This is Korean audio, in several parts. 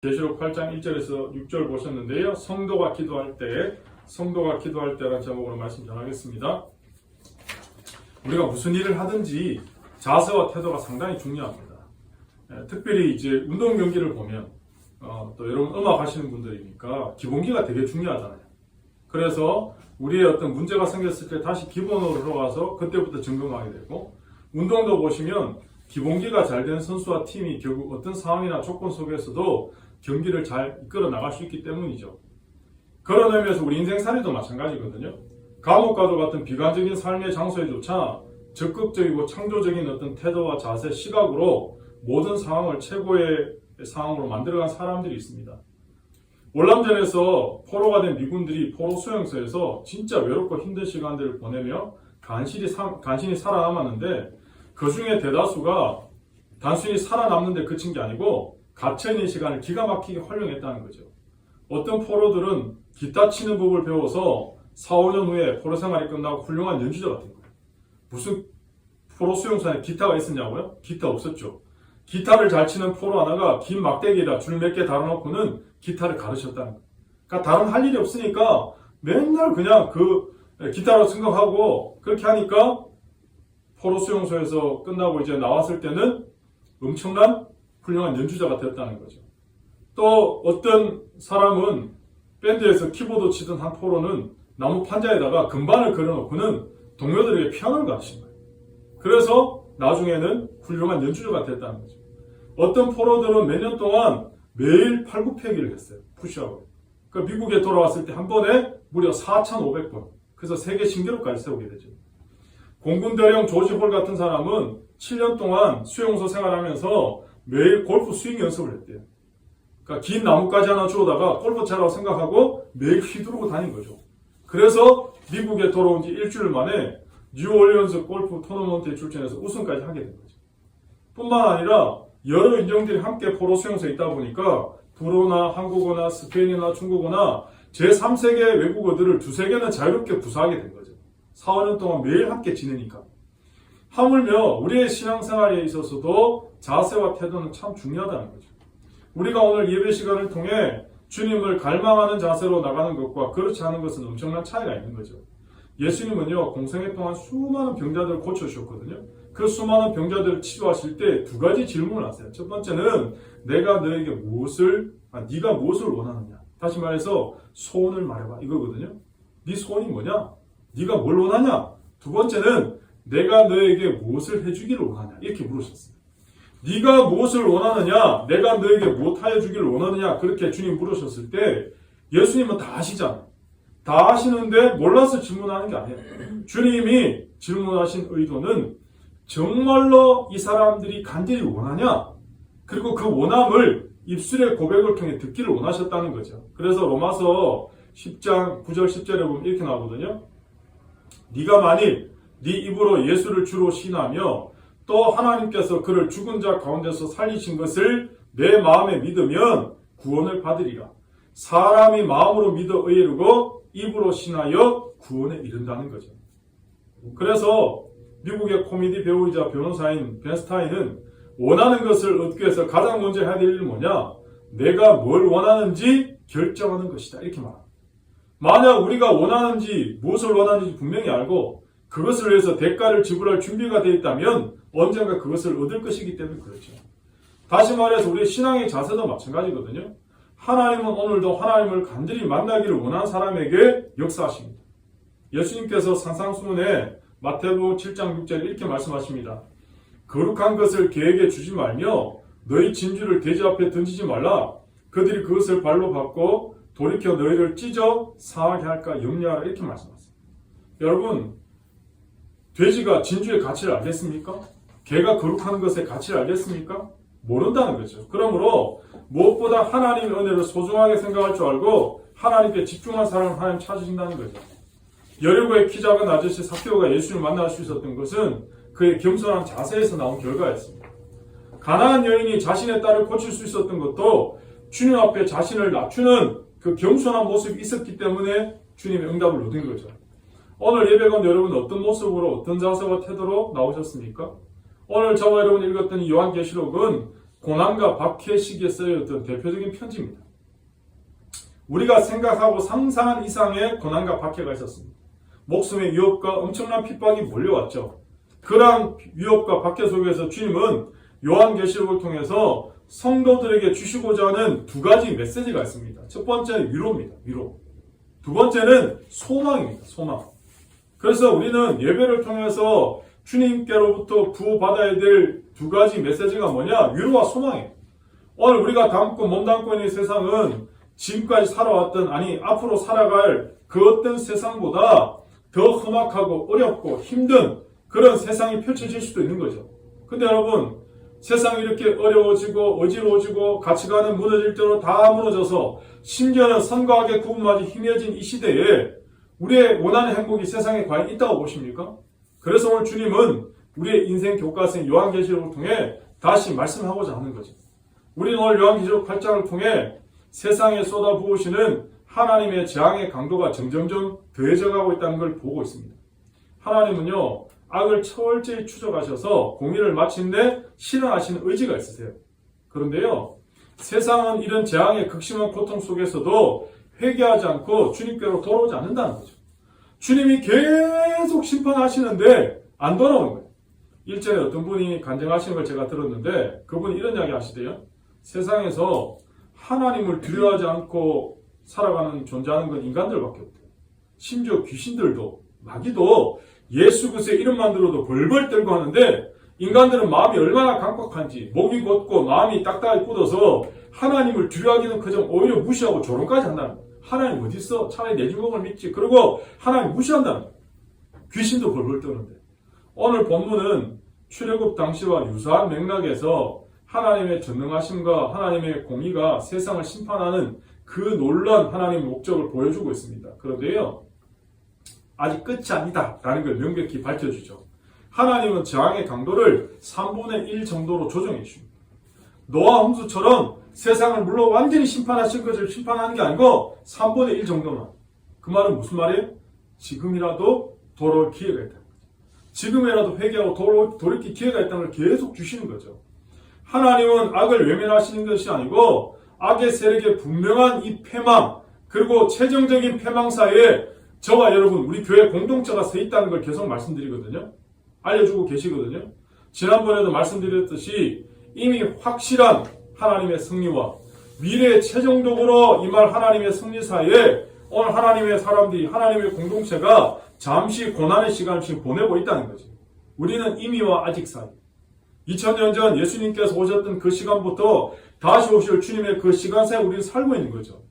계시록 8장 1절에서 6절 보셨는데요. 성도가 기도할 때라는 제목으로 말씀 전하겠습니다. 우리가 무슨 일을 하든지 자세와 태도가 상당히 중요합니다. 특별히 이제 운동 경기를 보면 또 여러분 음악 하시는 분들이니까 기본기가 되게 중요하잖아요. 그래서 우리의 어떤 문제가 생겼을 때 다시 기본으로 들어가서 그때부터 점검하게 되고, 운동도 보시면 기본기가 잘 된 선수와 팀이 결국 어떤 상황이나 조건 속에서도 경기를 잘 이끌어 나갈 수 있기 때문이죠. 그런 의미에서 우리 인생살이도 마찬가지거든요. 감옥과도 같은 비관적인 삶의 장소에조차 적극적이고 창조적인 어떤 태도와 자세, 시각으로 모든 상황을 최고의 상황으로 만들어간 사람들이 있습니다. 월남전에서 포로가 된 미군들이 포로 수용소에서 진짜 외롭고 힘든 시간들을 보내며 간신히 살아남았는데, 그 중에 대다수가 단순히 살아남는 데 그친 게 아니고 갇혀있는 시간을 기가 막히게 활용했다는 거죠. 어떤 포로들은 기타 치는 법을 배워서 4, 5년 후에 포로 생활이 끝나고 훌륭한 연주자가 된 거예요. 무슨 포로 수용소 안에 기타가 있었냐고요? 기타 없었죠. 기타를 잘 치는 포로 하나가 긴 막대기에다 줄 몇 개 달아놓고는 기타를 가르쳤다는 거예요. 그러니까 다른 할 일이 없으니까 맨날 그냥 그 기타로 생각하고 그렇게 하니까 포로 수용소에서 끝나고 이제 나왔을 때는 엄청난 훌륭한 연주자가 되었다는 거죠. 또 어떤 사람은 밴드에서 키보드 치던 한 포로는 나무 판자에다가 금반을 그려놓고는 동료들에게 피아노를 가르친 거예요. 그래서 나중에는 훌륭한 연주자가 됐다는 거죠. 어떤 포로들은 몇 년 동안 매일 팔굽혀펴기를 했어요. 푸시업을. 그러니까 미국에 돌아왔을 때 한 번에 무려 4,500번. 그래서 세계 신기록까지 세우게 되죠. 공군 대령 조지 홀 같은 사람은 7년 동안 수용소 생활하면서 매일 골프 스윙 연습을 했대요. 그러니까 긴 나뭇가지 하나 주워다가 골프채라고 생각하고 매일 휘두르고 다닌 거죠. 그래서 미국에 돌아온 지 일주일 만에 뉴올리언스 골프 토너먼트에 출전해서 우승까지 하게 된 거죠. 뿐만 아니라 여러 인종들이 함께 포로 수용소에 있다 보니까 불어나 한국어나 스페인어나 중국어나 제3세계 외국어들을 두세 개는 자유롭게 구사하게 된 거죠. 4, 5년 동안 매일 함께 지내니까. 하물며 우리의 신앙생활에 있어서도 자세와 태도는 참 중요하다는 거죠. 우리가 오늘 예배 시간을 통해 주님을 갈망하는 자세로 나가는 것과 그렇지 않은 것은 엄청난 차이가 있는 거죠. 예수님은요, 공생애 동안 수많은 병자들을 고쳐주셨거든요. 그 수많은 병자들을 치료하실 때 두 가지 질문을 하세요. 첫 번째는 내가 너에게 네가 무엇을 원하느냐. 다시 말해서 소원을 말해봐, 이거거든요. 네 소원이 뭐냐? 네가 뭘 원하냐? 두 번째는 내가 너에게 무엇을 해주기를 원하냐? 이렇게 물으셨어요. 네가 무엇을 원하느냐? 내가 너에게 무엇하여 주기를 원하느냐? 그렇게 주님 물으셨을 때 예수님은 다 아시잖아요. 다 아시는데 몰라서 질문하는 게 아니에요. 주님이 질문하신 의도는 정말로 이 사람들이 간절히 원하냐? 그리고 그 원함을 입술의 고백을 통해 듣기를 원하셨다는 거죠. 그래서 로마서 10장 9절 10절에 보면 이렇게 나오거든요. 네가 만일 네 입으로 예수를 주로 신하며 또 하나님께서 그를 죽은 자 가운데서 살리신 것을 내 마음에 믿으면 구원을 받으리라. 사람이 마음으로 믿어 의이르고 입으로 신하여 구원에 이른다는 거죠. 그래서 미국의 코미디 배우이자 변호사인 벤 스타인은 원하는 것을 얻기 위해서 가장 먼저 해야 될 일은 뭐냐? 내가 뭘 원하는지 결정하는 것이다. 이렇게 말합니다. 만약 우리가 원하는지 무엇을 원하는지 분명히 알고 그것을 위해서 대가를 지불할 준비가 되어 있다면 언젠가 그것을 얻을 것이기 때문에 그렇죠. 다시 말해서 우리의 신앙의 자세도 마찬가지거든요. 하나님은 오늘도 하나님을 간절히 만나기를 원하는 사람에게 역사하십니다. 예수님께서 산상수훈에 마태복음 7장 6절에 이렇게 말씀하십니다. 거룩한 것을 개에게 주지 말며 너희 진주를 돼지 앞에 던지지 말라. 그들이 그것을 발로 밟고 돌이켜 너희를 찢어 상하게 할까 염려하라. 이렇게 말씀하셨습니다. 여러분, 돼지가 진주의 가치를 알겠습니까? 개가 거룩한 것의 가치를 알겠습니까? 모른다는 거죠. 그러므로 무엇보다 하나님의 은혜를 소중하게 생각할 줄 알고 하나님께 집중한 사람을 하나님 찾으신다는 거죠. 여리고의 키 작은 아저씨 삭개오가 예수님을 만날 수 있었던 것은 그의 겸손한 자세에서 나온 결과였습니다. 가나안 여인이 자신의 딸을 고칠 수 있었던 것도 주님 앞에 자신을 낮추는 그 겸손한 모습이 있었기 때문에 주님의 응답을 얻은 거죠. 오늘 예배 가운데 여러분 어떤 모습으로 어떤 자세와 태도로 나오셨습니까? 오늘 저와 여러분이 읽었던 이 요한계시록은 고난과 박해 시기에 쓰여졌던 대표적인 편지입니다. 우리가 생각하고 상상한 이상의 고난과 박해가 있었습니다. 목숨의 위협과 엄청난 핍박이 몰려왔죠. 그러한 위협과 박해 속에서 주님은 요한계시록을 통해서 성도들에게 주시고자 하는 두 가지 메시지가 있습니다. 첫 번째는 위로입니다. 위로. 두 번째는 소망입니다. 소망. 그래서 우리는 예배를 통해서 주님께로부터 구원받아야 될 두 가지 메시지가 뭐냐? 위로와 소망이에요. 오늘 우리가 몸 담고 있는 세상은 지금까지 살아왔던, 앞으로 살아갈 그 어떤 세상보다 더 험악하고 어렵고 힘든 그런 세상이 펼쳐질 수도 있는 거죠. 근데 여러분, 세상이 이렇게 어려워지고 어지러워지고 가치관은 무너질 대로 다 무너져서 심지어는 선과 악의 구분마저 희미해진 이 시대에 우리의 원하는 행복이 세상에 과연 있다고 보십니까? 그래서 오늘 주님은 우리의 인생 교과서인 요한계시록을 통해 다시 말씀하고자 하는 거죠. 우리는 오늘 요한계시록 8장을 통해 세상에 쏟아부으시는 하나님의 재앙의 강도가 점점점 더해져가고 있다는 걸 보고 있습니다. 하나님은요, 악을 철저히 추적하셔서 공의를 마침내 실현하시는 의지가 있으세요. 그런데요, 세상은 이런 재앙의 극심한 고통 속에서도 회개하지 않고 주님께로 돌아오지 않는다는 거죠. 주님이 계속 심판하시는데 안 돌아오는 거예요. 일전에 어떤 분이 간증하시는 걸 제가 들었는데 그분이 이런 이야기 하시대요. 세상에서 하나님을 두려워하지 않고 살아가는 존재하는 건 인간들밖에 없대요. 심지어 귀신들도 마귀도 예수 그리스도의 이름만 들어도 벌벌 떨고 하는데 인간들은 마음이 얼마나 강박한지 목이 곧고 마음이 딱딱하게 굳어서 하나님을 두려워하기는 그저 오히려 무시하고 조롱까지 한다는 거예요. 하나님 어디 있어? 차라리 내 주먹을 믿지. 그리고 하나님 무시한다는 거예요. 귀신도 벌벌 떠는데. 오늘 본문은 출애굽 당시와 유사한 맥락에서 하나님의 전능하심과 하나님의 공의가 세상을 심판하는 그 놀라운 하나님의 목적을 보여주고 있습니다. 그런데요, 아직 끝이 아니다 라는 걸 명백히 밝혀주죠. 하나님은 재앙의 강도를 3분의 1 정도로 조정해 주십니다. 노아 홍수처럼 세상을 물론 완전히 심판하실 것을 심판하는 게 아니고 3분의 1 정도만. 그 말은 무슨 말이에요? 지금이라도 돌아올 기회가 있다는 거죠. 지금이라도 회개하고 돌이킬 기회가 있다는 걸 계속 주시는 거죠. 하나님은 악을 외면하시는 것이 아니고 악의 세력의 분명한 이 패망, 그리고 최종적인 패망 사이에 저와 여러분, 우리 교회 공동체가 서 있다는 걸 계속 말씀드리거든요. 알려주고 계시거든요. 지난번에도 말씀드렸듯이 이미 확실한 하나님의 승리와 미래에 최종적으로 임할 하나님의 승리 사이에 오늘 하나님의 사람들이, 하나님의 공동체가 잠시 고난의 시간을 지금 보내고 있다는 거죠. 우리는 이미와 아직 사이. 2000년 전 예수님께서 오셨던 그 시간부터 다시 오실 주님의 그 시간 사이에 우리는 살고 있는 거죠.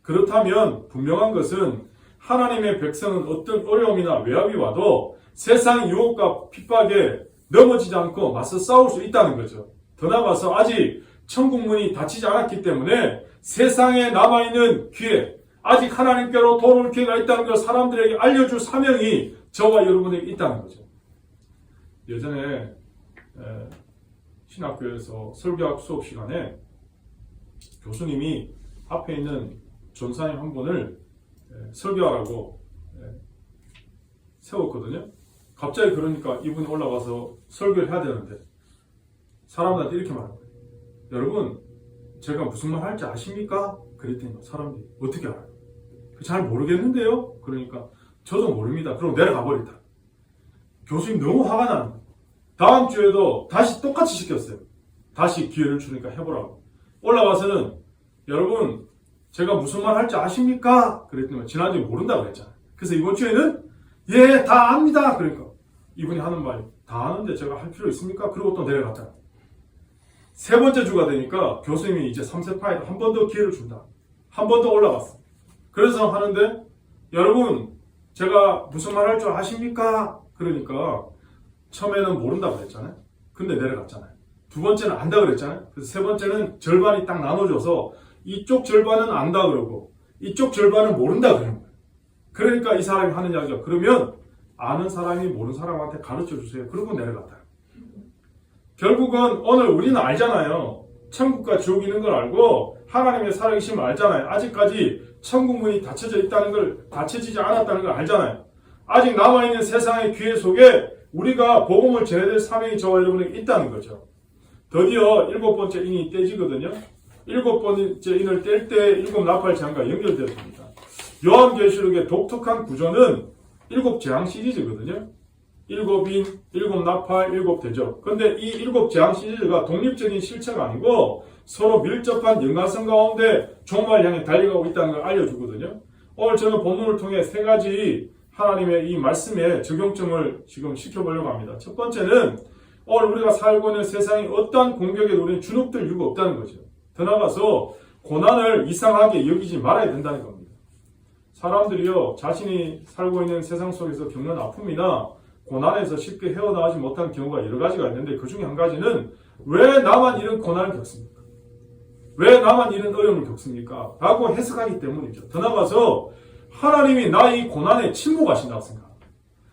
그렇다면 분명한 것은 하나님의 백성은 어떤 어려움이나 외압이 와도 세상 유혹과 핍박에 넘어지지 않고 맞서 싸울 수 있다는 거죠. 더 나아가서 아직 천국 문이 닫히지 않았기 때문에 세상에 남아있는 기회, 아직 하나님께로 돌아올 기회가 있다는 걸 사람들에게 알려줄 사명이 저와 여러분에게 있다는 거죠. 예전에 신학교에서 설교학 수업 시간에 교수님이 앞에 있는 전사님 한 분을 설교하라고 세웠거든요. 갑자기 그러니까 이분이 올라가서 설교를 해야 되는데 사람들한테 이렇게 말한 거예요. 여러분, 제가 무슨 말 할지 아십니까? 그랬더니 사람들이 어떻게 알아요? 잘 모르겠는데요? 그러니까 저도 모릅니다. 그럼 내려가 버렸다. 교수님 너무 화가 나는 거예요. 다음 주에도 다시 똑같이 시켰어요. 다시 기회를 주니까 해보라고. 올라가서는 여러분, 제가 무슨 말 할지 아십니까? 그랬더니 지난주에 모른다고 그랬잖아요. 그래서 이번 주에는 예, 다 압니다. 그러니까 이분이 하는 말이 다 아는데 제가 할 필요 있습니까? 그리고 또 내려갔잖아요. 세 번째 주가 되니까 교수님이 이제 3세파에 한 번 더 기회를 준다. 한 번 더 올라갔어. 그래서 하는데 여러분, 제가 무슨 말 할 줄 아십니까? 그러니까 처음에는 모른다고 그랬잖아요. 근데 내려갔잖아요. 두 번째는 안다 그랬잖아요. 그래서 세 번째는 절반이 딱 나눠져서 이쪽 절반은 안다 그러고 이쪽 절반은 모른다 그러는 거예요. 그러니까 이 사람이 하는 이야기가 그러면 아는 사람이 모르는 사람한테 가르쳐 주세요. 그러고 내려갔다. 결국은 오늘 우리는 알잖아요. 천국과 지옥이 있는 걸 알고 하나님의 살아계심을 알잖아요. 아직까지 천국 문이 닫혀지지 않았다는 걸 알잖아요. 아직 남아있는 세상의 기회 속에 우리가 복음을 전해야 될 사명이 저와 여러분에게 있다는 거죠. 드디어 7번째 인이 떼지거든요. 7번째 인을 뗄 때 7나팔장과 연결되었습니다. 요한계시록의 독특한 구조는 7재앙 시리즈거든요. 7인, 7나팔, 7대접. 근데 이 7재앙 시리즈가 독립적인 실체가 아니고 서로 밀접한 연관성 가운데 종말을 향해 달려가고 있다는 걸 알려주거든요. 오늘 저는 본문을 통해 3가지 하나님의 이 말씀에 적용점을 지금 시켜보려고 합니다. 첫 번째는 오늘 우리가 살고 있는 세상이 어떠한 공격에도 우리는 주눅들 이유가 없다는 거죠. 더 나아가서 고난을 이상하게 여기지 말아야 된다는 겁니다. 사람들이요, 자신이 살고 있는 세상 속에서 겪는 아픔이나 고난에서 쉽게 헤어나가지 못한 경우가 여러 가지가 있는데 그 중에 한 가지는 왜 나만 이런 고난을 겪습니까? 왜 나만 이런 어려움을 겪습니까? 라고 해석하기 때문이죠. 더 나아가서 하나님이 나의 고난에 침묵하신다고 생각합니다.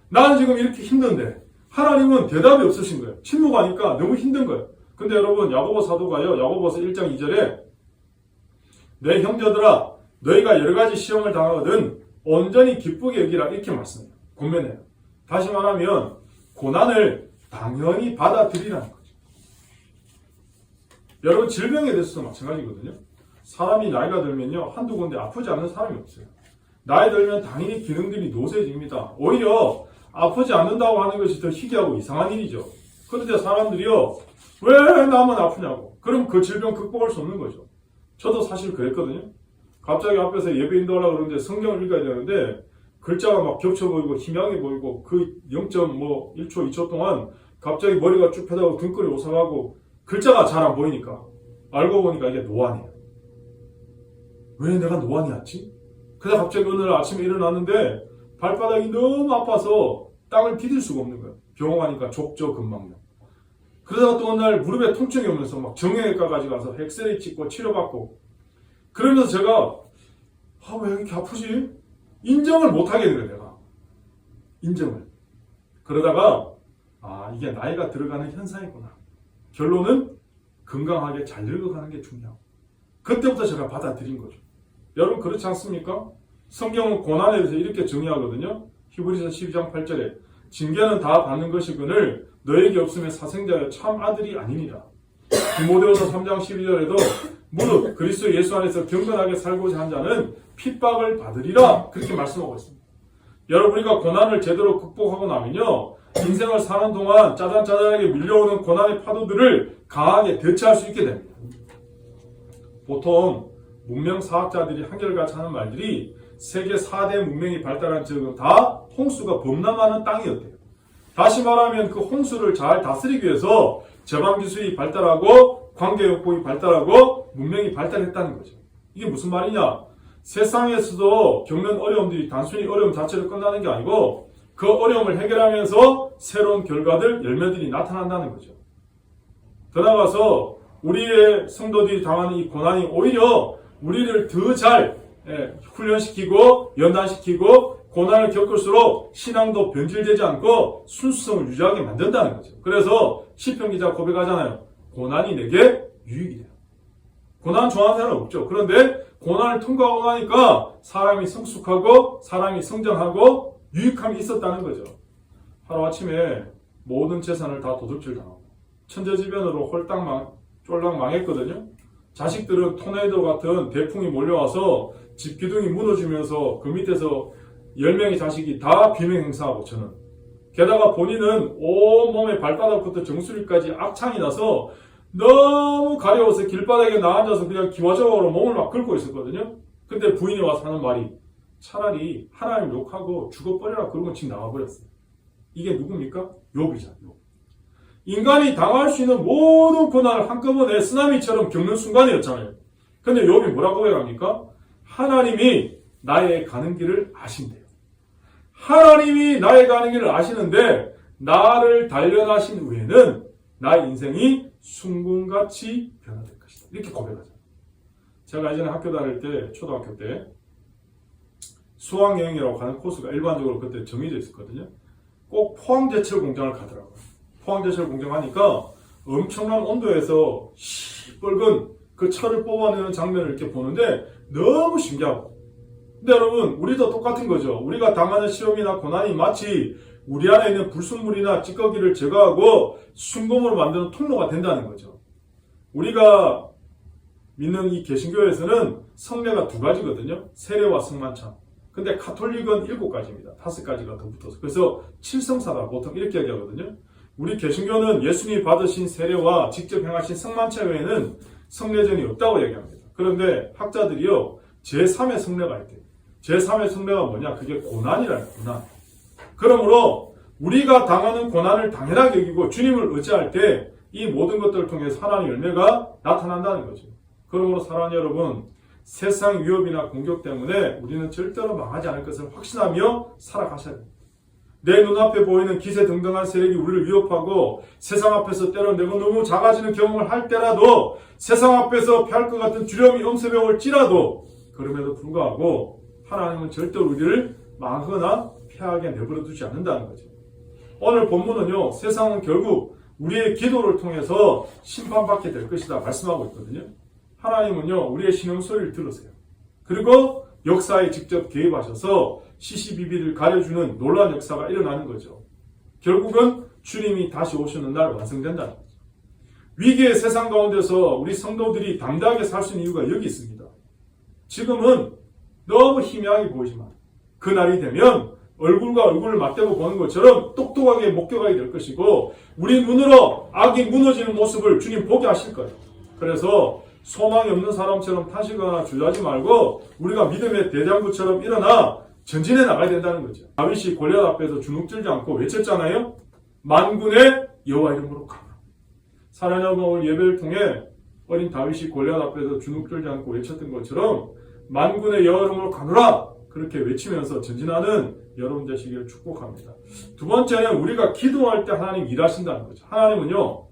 나는 지금 이렇게 힘든데 하나님은 대답이 없으신 거예요. 침묵하니까 너무 힘든 거예요. 근데 여러분 야고보 사도가요. 야고보서 1장 2절에 내 형제들아 너희가 여러 가지 시험을 당하거든 온전히 기쁘게 여기라 이렇게 말씀해요. 권면해요. 다시 말하면 고난을 당연히 받아들이라는 거죠. 여러분 질병에 대해서도 마찬가지거든요. 사람이 나이가 들면요 한두 군데 아프지 않는 사람이 없어요. 나이 들면 당연히 기능들이 노쇠집니다. 오히려 아프지 않는다고 하는 것이 더 희귀하고 이상한 일이죠. 그런데 사람들이요 왜 나만 아프냐고. 그럼 그 질병 극복할 수 없는 거죠. 저도 사실 그랬거든요. 갑자기 앞에서 예배 인도하려고 그러는데 성경을 읽어야 되는데 글자가 막 겹쳐 보이고 희미하게 보이고 그 0.1초 2초 동안 갑자기 머리가 쭉 펴다고 등골이 오싹하고 글자가 잘 안 보이니까 알고 보니까 이게 노안이에요. 왜 내가 노안이 왔지? 그러다 갑자기 어느 날 아침에 일어났는데 발바닥이 너무 아파서 땅을 디딜 수가 없는 거예요. 병원 가니까 족저근막염. 그러다가 또 어느 날 무릎에 통증이 오면서 막 정형외과까지 가서 엑스레이 찍고 치료받고 그러면서 제가 왜 이렇게 아프지? 인정을 못하게 된 거예요. 내가. 인정을. 그러다가 이게 나이가 들어가는 현상이구나. 결론은 건강하게 잘 늙어가는 게 중요하고 그때부터 제가 받아들인 거죠. 여러분 그렇지 않습니까? 성경은 고난에 대해서 이렇게 정의하거든요. 히브리서 12장 8절에 징계는 다 받는 것이거늘 너에게 없으면 사생자여 참 아들이 아니니라. 디모데후서 3장 12절에도 무릇 그리스도 예수 안에서 경건하게 살고자 한 자는 핍박을 받으리라 그렇게 말씀하고 있습니다. 여러분 우리가 고난을 제대로 극복하고 나면요 인생을 사는 동안 짜잔짜잔하게 밀려오는 고난의 파도들을 강하게 대처할 수 있게 됩니다. 보통 문명사학자들이 한결같이 하는 말들이 세계 4대 문명이 발달한 지역은 다 홍수가 범람하는 땅이었대요. 다시 말하면 그 홍수를 잘 다스리기 위해서 제방기술이 발달하고 관계요법이 발달하고 문명이 발달했다는 거죠. 이게 무슨 말이냐? 세상에서도 겪는 어려움들이 단순히 어려움 자체로 끝나는 게 아니고 그 어려움을 해결하면서 새로운 결과들, 열매들이 나타난다는 거죠. 더 나아가서 우리의 성도들이 당하는 이 고난이 오히려 우리를 더 잘 훈련시키고 연단시키고 고난을 겪을수록 신앙도 변질되지 않고 순수성을 유지하게 만든다는 거죠. 그래서 시편 기자가 고백하잖아요. 고난이 내게 유익이 돼요. 고난 좋아하는 사람은 없죠. 그런데 고난을 통과하고 나니까 사람이 성숙하고 사람이 성장하고 유익함이 있었다는 거죠. 하루아침에 모든 재산을 다 도둑질 당하고 천재지변으로 홀딱 쫄딱 망했거든요. 자식들은 토네이도 같은 대풍이 몰려와서 집 기둥이 무너지면서 그 밑에서 10명의 자식이 다 비명 행사하고 저는 게다가 본인은 온몸에 발바닥부터 정수리까지 악창이 나서 너무 가려워서 길바닥에 나앉아서 그냥 기와적으로 몸을 막 긁고 있었거든요. 근데 부인이 와서 하는 말이 차라리 하나님 욕하고 죽어버려라 그러고 지금 나와버렸어요. 이게 누굽니까? 욥이죠. 욥. 인간이 당할 수 있는 모든 고난을 한꺼번에 쓰나미처럼 겪는 순간이었잖아요. 근데 욥이 뭐라고 고백합니까? 하나님이 나의 가는 길을 아신대요. 하나님이 나의 가는 길을 아시는데 나를 단련하신 후에는 나의 인생이 순금같이 변화될 것이다. 이렇게 고백하죠. 제가 예전에 학교 다닐 때 초등학교 때 수학여행이라고 하는 코스가 일반적으로 그때 정해져 있었거든요. 꼭 포항제철공장을 가더라고요. 포항제철공장 하니까 엄청난 온도에서 시뻘건 그 철을 뽑아내는 장면을 이렇게 보는데 너무 신기하고. 근데 여러분 우리도 똑같은 거죠. 우리가 당하는 시험이나 고난이 마치 우리 안에 있는 불순물이나 찌꺼기를 제거하고 순금으로 만드는 통로가 된다는 거죠. 우리가 믿는 이 개신교에서는 성례가 두 가지거든요. 세례와 성만찬. 근데 가톨릭은 7가지입니다. 5가지가 더 붙어서. 그래서 칠성사다 보통 이렇게 얘기하거든요. 우리 개신교는 예수님이 받으신 세례와 직접 행하신 성만찬 외에는 성례전이 없다고 얘기합니다. 그런데 학자들이요, 제3의 성례가 있대요. 제3의 성례가 뭐냐? 그게 고난이라는 고난. 그러므로 우리가 당하는 고난을 당연하게 여기고 주님을 의지할 때 이 모든 것들을 통해서 하나님의 열매가 나타난다는 거죠. 그러므로 사랑하는 여러분, 세상 위협이나 공격 때문에 우리는 절대로 망하지 않을 것을 확신하며 살아가셔야 됩니다. 내 눈앞에 보이는 기세등등한 세력이 우리를 위협하고 세상 앞에서 때로 내가 너무 작아지는 경험을 할 때라도 세상 앞에서 피할 것 같은 두려움이 엄습해 올지라도 그럼에도 불구하고 하나님은 절대로 우리를 망하거나 피하게 내버려 두지 않는다는 거죠. 오늘 본문은요, 세상은 결국 우리의 기도를 통해서 심판받게 될 것이다 말씀하고 있거든요. 하나님은요, 우리의 신음 소리를 들으세요. 그리고 역사에 직접 개입하셔서 시시비비를 가려주는 놀라운 역사가 일어나는 거죠. 결국은 주님이 다시 오시는 날 완성된다는 거죠. 위기의 세상 가운데서 우리 성도들이 담대하게 살 수 있는 이유가 여기 있습니다. 지금은 너무 희미하게 보이지만 그날이 되면 얼굴과 얼굴을 맞대고 보는 것처럼 똑똑하게 목격하게 될 것이고 우리 눈으로 악이 무너지는 모습을 주님 보게 하실 거예요. 그래서 소망이 없는 사람처럼 타시거나 주저하지 말고 우리가 믿음의 대장부처럼 일어나 전진해 나가야 된다는 거죠. 다윗이 골리앗 앞에서 주눅들지 않고 외쳤잖아요. 만군의 여호와 이름으로 가라. 사랑하는 여러분, 오늘 예배를 통해 어린 다윗이 골리앗 앞에서 주눅들지 않고 외쳤던 것처럼 만군의 여호와 이름으로 가노라, 그렇게 외치면서 전진하는 여러분 되시기를 축복합니다. 두 번째는 우리가 기도할 때 하나님 일하신다는 거죠. 하나님은요,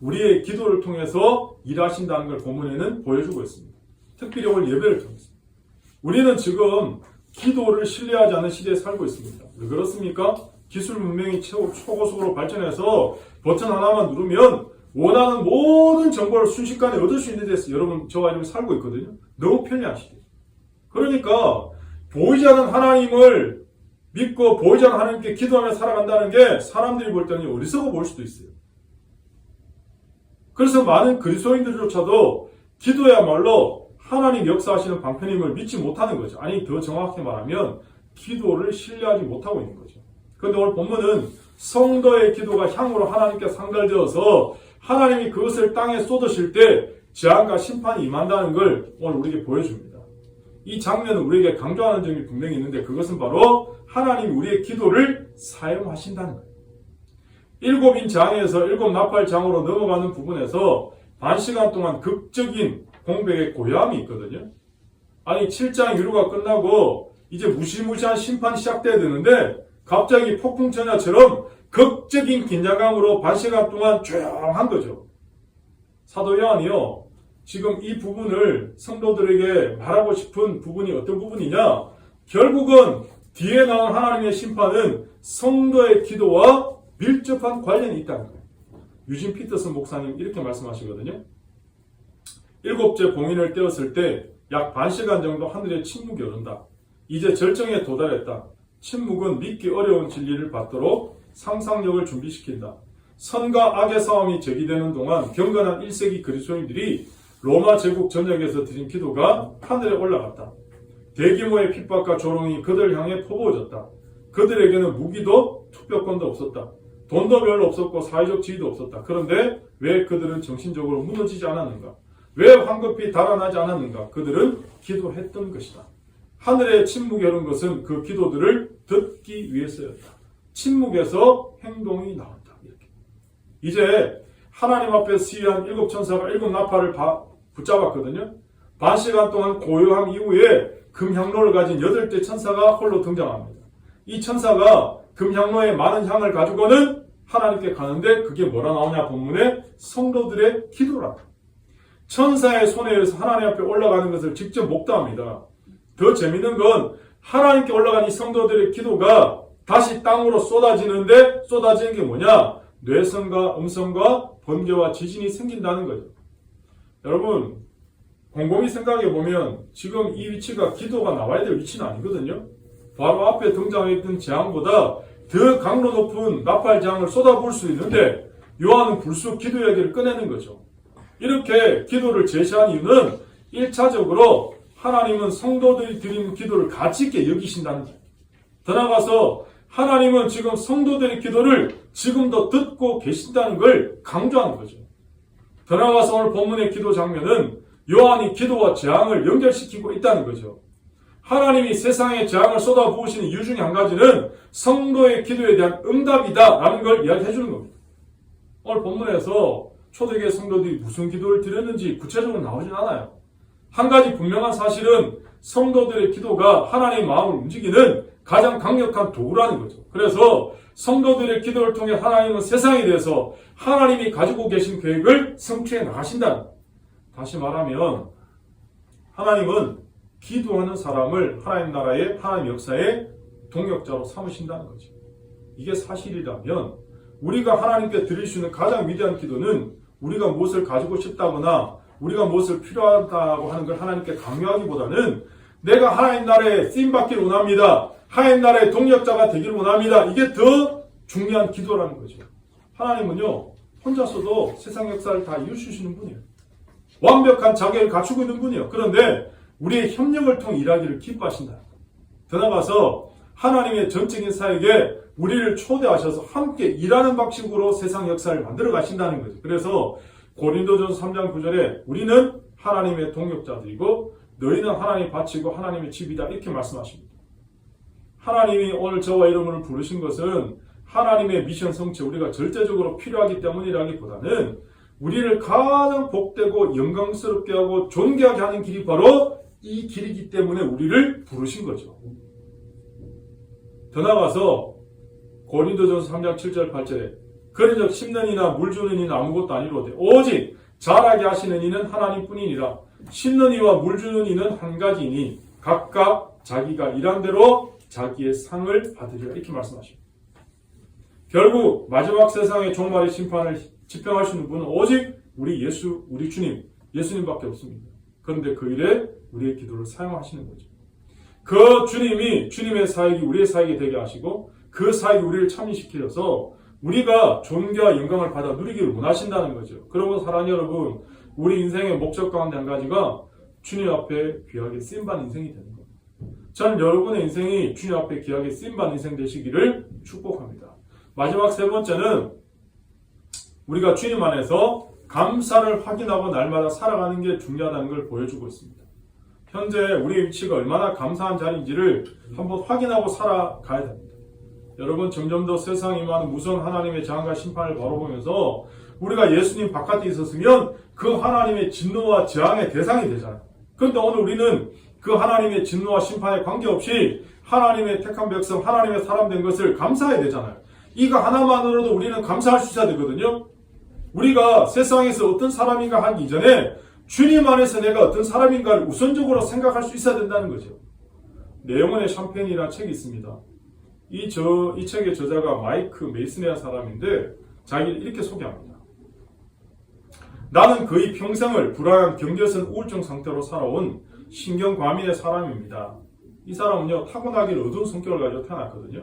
우리의 기도를 통해서 일하신다는 걸 본문에는 보여주고 있습니다. 특별히 오늘 예배를 통해서. 우리는 지금 기도를 신뢰하지 않는 시대에 살고 있습니다. 왜 그렇습니까? 기술 문명이 초고속으로 발전해서 버튼 하나만 누르면 원하는 모든 정보를 순식간에 얻을 수 있는 데서 여러분, 저와 여러분 살고 있거든요. 너무 편리한 시대. 그러니까 보이지 않는 하나님을 믿고 보이지 않는 하나님께 기도하며 살아간다는 게 사람들이 볼 때는 어리석어 보일 수도 있어요. 그래서 많은 그리스도인들조차도 기도야말로 하나님 역사하시는 방편임을 믿지 못하는 거죠. 아니, 더 정확히 말하면 기도를 신뢰하지 못하고 있는 거죠. 그런데 오늘 본문은 성도의 기도가 향으로 하나님께 상달되어서 하나님이 그것을 땅에 쏟으실 때 재앙과 심판이 임한다는 걸 오늘 우리에게 보여줍니다. 이 장면은 우리에게 강조하는 점이 분명히 있는데 그것은 바로 하나님이 우리의 기도를 사용하신다는 거예요. 7인 장에서 7나팔장으로 넘어가는 부분에서 반 시간 동안 극적인 공백의 고요함이 있거든요. 아니, 7장 유로가 끝나고 이제 무시무시한 심판이 시작돼야 되는데 갑자기 폭풍천야처럼 극적인 긴장감으로 반 시간 동안 조용한 거죠. 사도 요한이요, 지금 이 부분을 성도들에게 말하고 싶은 부분이 어떤 부분이냐? 결국은 뒤에 나온 하나님의 심판은 성도의 기도와 밀접한 관련이 있다는 거예요. 유진 피터슨 목사님 이렇게 말씀하시거든요. 7째 봉인을 떼었을 때 약 반 시간 정도 하늘에 침묵이 오른다. 이제 절정에 도달했다. 침묵은 믿기 어려운 진리를 받도록 상상력을 준비시킨다. 선과 악의 싸움이 제기되는 동안 경건한 1세기 그리스도인들이 로마 제국 전역에서 드린 기도가 하늘에 올라갔다. 대규모의 핍박과 조롱이 그들 향해 퍼부어졌다. 그들에게는 무기도 투표권도 없었다. 돈도 별로 없었고 사회적 지위도 없었다. 그런데 왜 그들은 정신적으로 무너지지 않았는가? 왜 황급히 달아나지 않았는가? 그들은 기도했던 것이다. 하늘의 침묵이 오른 것은 그 기도들을 듣기 위해서였다. 침묵에서 행동이 나온다. 이렇게. 이제 하나님 앞에 시위한 7천사가 7나팔을 붙잡았거든요. 반 시간 동안 고요함 이후에 금향로를 가진 8대 천사가 홀로 등장합니다. 이 천사가 금향로에 많은 향을 가지고는 하나님께 가는데 그게 뭐라 나오냐? 본문에 성도들의 기도라. 천사의 손에 의해서 하나님 앞에 올라가는 것을 직접 목도합니다. 더 재밌는 건 하나님께 올라간 이 성도들의 기도가 다시 땅으로 쏟아지는데 쏟아지는 게 뭐냐? 뇌성과 음성과 번개와 지진이 생긴다는 거죠. 여러분, 곰곰이 생각해 보면 지금 이 위치가 기도가 나와야 될 위치는 아니거든요. 바로 앞에 등장했던 재앙보다 더 강도 높은 나팔 재앙을 쏟아부을 수 있는데 요한은 불쑥 기도 이야기를 꺼내는 거죠. 이렇게 기도를 제시한 이유는 1차적으로 하나님은 성도들이 드리는 기도를 가치 있게 여기신다는 거예요. 더 나아가서 하나님은 지금 성도들의 기도를 지금도 듣고 계신다는 걸 강조하는 거죠. 더 나아가서 오늘 본문의 기도 장면은 요한이 기도와 재앙을 연결시키고 있다는 거죠. 하나님이 세상에 재앙을 쏟아부으시는 이유 중에 한 가지는 성도의 기도에 대한 응답이다라는 걸 이야기해 주는 겁니다. 오늘 본문에서 초대교회 성도들이 무슨 기도를 드렸는지 구체적으로 나오진 않아요. 한 가지 분명한 사실은 성도들의 기도가 하나님의 마음을 움직이는 가장 강력한 도구라는 거죠. 그래서 성도들의 기도를 통해 하나님은 세상에 대해서 하나님이 가지고 계신 계획을 성취해 나가신다는 거예요. 다시 말하면 하나님은 기도하는 사람을 하나님 나라의 하나님 역사의 동역자로 삼으신다는 거죠. 이게 사실이라면 우리가 하나님께 드릴 수 있는 가장 위대한 기도는 우리가 무엇을 가지고 싶다거나 우리가 무엇을 필요하다고 하는 걸 하나님께 강요하기보다는 내가 하나님 나라에 쓰임받기를 원합니다. 하나님 나라의 동역자가 되기를 원합니다. 이게 더 중요한 기도라는 거죠. 하나님은요, 혼자서도 세상 역사를 다 이루시는 분이에요. 완벽한 자격을 갖추고 있는 분이에요. 그런데 우리의 협력을 통해 일하기를 기뻐하신다. 더 나아가서 하나님의 전적인 사역에 우리를 초대하셔서 함께 일하는 방식으로 세상 역사를 만들어 가신다는 거죠. 그래서 고린도전서 3장 9절에 우리는 하나님의 동역자들이고 너희는 하나님이 바치고 하나님의 집이다 이렇게 말씀하십니다. 하나님이 오늘 저와 여러분을 부르신 것은 하나님의 미션 성취 우리가 절대적으로 필요하기 때문이라기보다는 우리를 가장 복되고 영광스럽게 하고 존귀하게 하는 길이 바로 이 길이기 때문에 우리를 부르신 거죠. 더 나아가서 고린도전서 3장 7절 8절에 그런즉 심는 이나 물 주는 이는 아무것도 아니로되 오직 자라게 하시는 이는 하나님뿐이니라. 심는 이와 물 주는 이는 한 가지이니 각각 자기가 일한 대로 자기의 상을 받으리라 이렇게 말씀하십니다. 결국 마지막 세상의 종말의 심판을 집행하시는 분은 오직 우리 주님, 예수님밖에 없습니다. 그런데 그 일에 우리의 기도를 사용하시는 거죠. 그 주님이 주님의 사역이 우리의 사역이 되게 하시고 그 사역이 우리를 참여시켜서 우리가 존귀와 영광을 받아 누리기를 원하신다는 거죠. 그러므로 사랑하는 여러분, 우리 인생의 목적 가운데 한 가지가 주님 앞에 귀하게 쓰임받는 인생이 되는 겁니다. 저는 여러분의 인생이 주님 앞에 귀하게 쓰임받는 인생 되시기를 축복합니다. 마지막 세 번째는 우리가 주님 안에서 감사를 확인하고 날마다 살아가는 게 중요하다는 걸 보여주고 있습니다. 현재 우리의 위치가 얼마나 감사한 자리인지를 한번 확인하고 살아가야 됩니다. 여러분, 점점 더 세상에 임하는 무서운 하나님의 재앙과 심판을 바라보면서 우리가 예수님 바깥에 있었으면 그 하나님의 진노와 재앙의 대상이 되잖아요. 그런데 오늘 우리는 그 하나님의 진노와 심판에 관계없이 하나님의 택한 백성, 하나님의 사람 된 것을 감사해야 되잖아요. 이거 하나만으로도 우리는 감사할 수 있어야 되거든요. 우리가 세상에서 어떤 사람인가 하기 이전에 주님 안에서 내가 어떤 사람인가를 우선적으로 생각할 수 있어야 된다는 거죠. 내 영혼의 샴페인이라는 책이 있습니다. 이 책의 저자가 마이크 메이슨이라는 사람인데 자기를 이렇게 소개합니다. 나는 거의 평생을 불안한 경계선 우울증 상태로 살아온 신경과민의 사람입니다. 이 사람은요, 타고나기를 어두운 성격을 가지고 태어났거든요.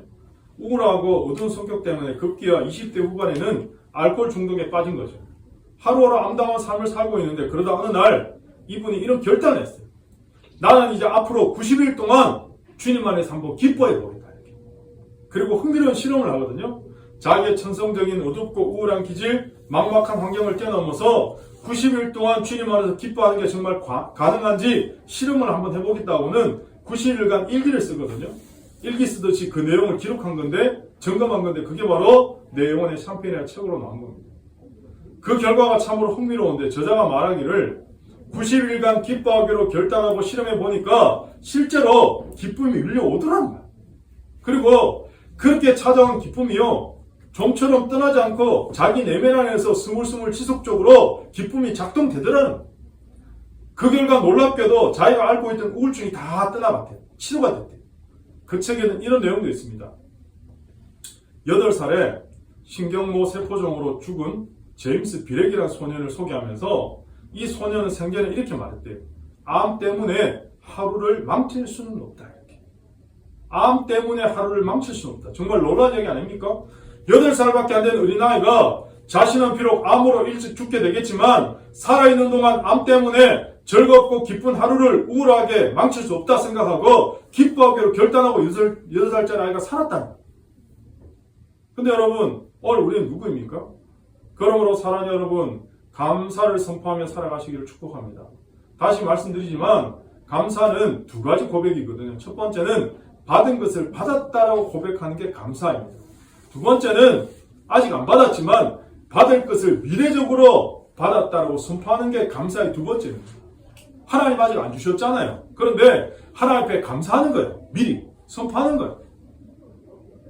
우울하고 어두운 성격 때문에 급기야 20대 후반에는 알코올 중독에 빠진 거죠. 하루하루 암담한 삶을 살고 있는데 그러다 어느 날 이분이 이런 결단을 했어요. 나는 이제 앞으로 90일 동안 주님 안에서 한번 기뻐해 보겠다. 이렇게. 그리고 흥미로운 실험을 하거든요. 자기의 천성적인 어둡고 우울한 기질, 막막한 환경을 뛰어넘어서 90일 동안 주님 안에서 기뻐하는 게 정말 가능한지 실험을 한번 해보겠다고는 90일간 일기를 쓰거든요. 일기 쓰듯이 그 내용을 기록한 건데, 점검한 건데, 그게 바로 내 영혼의 샴페인이라는 책으로 나온 겁니다. 그 결과가 참으로 흥미로운데, 저자가 말하기를 90일간 기뻐하기로 결단하고 실험해 보니까 실제로 기쁨이 밀려오더라는 거야. 그리고 그렇게 찾아온 기쁨이요, 좀처럼 떠나지 않고 자기 내면 안에서 스물스물 지속적으로 기쁨이 작동되더라는 거야. 그 결과 놀랍게도 자기가 앓고 있던 우울증이 다 떠나갔대요. 치료가 됐대요. 그 책에는 이런 내용도 있습니다. 8살에 신경모 세포종으로 죽은 제임스 비렉이라는 소년을 소개하면서 이 소년은 생전에 이렇게 말했대요. 암 때문에 하루를 망칠 수는 없다. 이렇게. 암 때문에 하루를 망칠 수는 없다. 정말 놀라운 얘기 아닙니까? 8살밖에 안 된 어린아이가 자신은 비록 암으로 일찍 죽게 되겠지만 살아있는 동안 암 때문에 즐겁고 기쁜 하루를 우울하게 망칠 수 없다 생각하고 기뻐하기로 결단하고 6살짜리 아이가 살았다. 근데 여러분, 오늘 우리는 누구입니까? 그러므로 사랑하는 여러분, 감사를 선포하며 살아가시기를 축복합니다. 다시 말씀드리지만 감사는 두 가지 고백이거든요. 첫 번째는 받은 것을 받았다라고 고백하는 게 감사입니다. 두 번째는 아직 안 받았지만 받을 것을 미래적으로 받았다라고 선포하는 게 감사의 두 번째입니다. 하나님 아직 안 주셨잖아요. 그런데 하나님 앞에 감사하는 거예요. 미리 선포하는 거예요.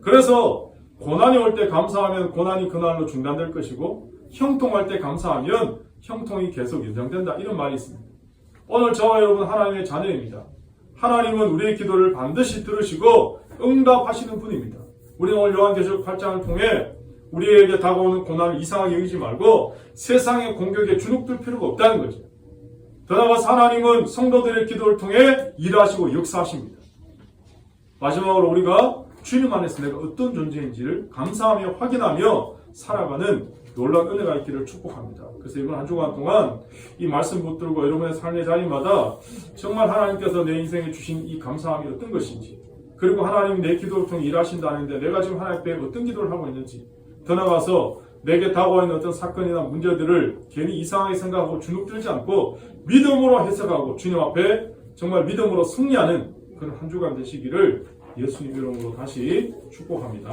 그래서 고난이 올 때 감사하면 고난이 그날로 중단될 것이고 형통할 때 감사하면 형통이 계속 연장된다. 이런 말이 있습니다. 오늘 저와 여러분 하나님의 자녀입니다. 하나님은 우리의 기도를 반드시 들으시고 응답하시는 분입니다. 우리는 오늘 요한계시록 8장을 통해 우리에게 다가오는 고난을 이상하게 여기지 말고 세상의 공격에 주눅들 필요가 없다는 거죠. 더 나아가서 하나님은 성도들의 기도를 통해 일하시고 역사하십니다. 마지막으로 우리가 주님 안에서 내가 어떤 존재인지를 감사하며 확인하며 살아가는 놀라운 은혜가 있기를 축복합니다. 그래서 이번 한 주간 동안 이 말씀 붙들고 여러분의 삶의 자리마다 정말 하나님께서 내 인생에 주신 이 감사함이 어떤 것인지, 그리고 하나님이 내 기도를 통해 일하신다는데 내가 지금 하나님 앞에 어떤 기도를 하고 있는지, 더 나아가서 내게 다가와 있는 어떤 사건이나 문제들을 괜히 이상하게 생각하고 주눅들지 않고 믿음으로 해석하고 주님 앞에 정말 믿음으로 승리하는 그런 한 주간 되시기를 예수님 이름으로 다시 축복합니다.